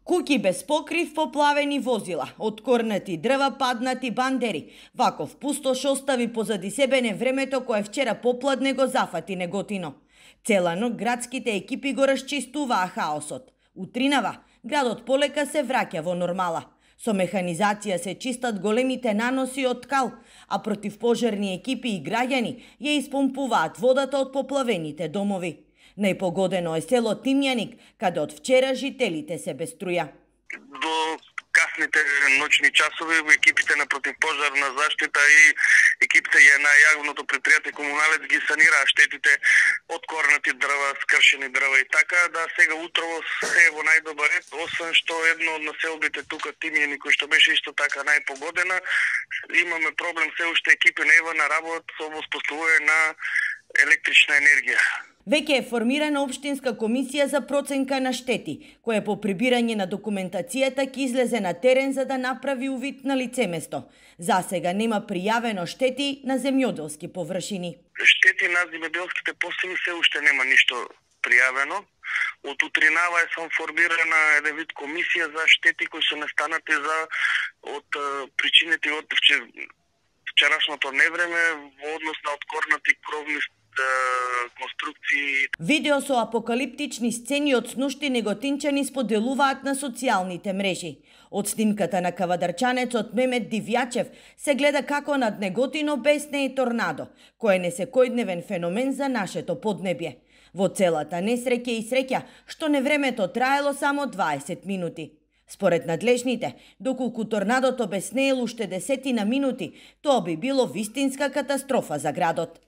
Куќи без покрив, поплавени возила, откорнати дрва, паднати бандери. Ваков пустош остави позади себе невремето кое вчера попладне го зафати Неготино. Целано градските екипи го расчистуваа хаосот. Утринава, градот полека се враќа во нормала. Со механизација се чистат големите наноси од кал, а противпожарни екипи и граѓани ја испомпуваат водата од поплавените домови. Најпогодено е село Тимјаник, каде од вчера жителите се без струја. До касните ноќни часови екипите на противпожарна заштита и екипите на јавното претпријатие Комуналец ги санираа штетите од корнати дрва, скршени дрва и така, да сега утрово се е во најдобар ред, освен што едно од населбите тука Тимјаник, кој што беше исто така најпогодена, имаме проблем се уште екипи не ева на работа со воспоставување на електрична енергија. Веќе е формирана општинска комисија за проценка на штети, која по прибирање на документацијата ќе излезе на терен за да направи увид на лицеместо. Засега нема пријавено штети на земјоделски површини. Штети на земјоделските посеви се уште нема ништо пријавено. Од утринава е формирана еден вид комисија за штети кои се настанати од причините од вчерашното невреме во однос на откорнати кровни конструкции. Видео со апокалиптични сцени од снушти неготинчани споделуваат на социјалните мрежи. Од снимката на кавадарчанецот Мемет Дивјачев се гледа како над Неготино беснее торнадо, кој не секојдневен феномен за нашето поднебје. Во целата несреќа и среќа, што невремето траело само 20 минути. Според надлежните, доколку торнадото беснеел уште 10 минути, тоа би било вистинска катастрофа за градот.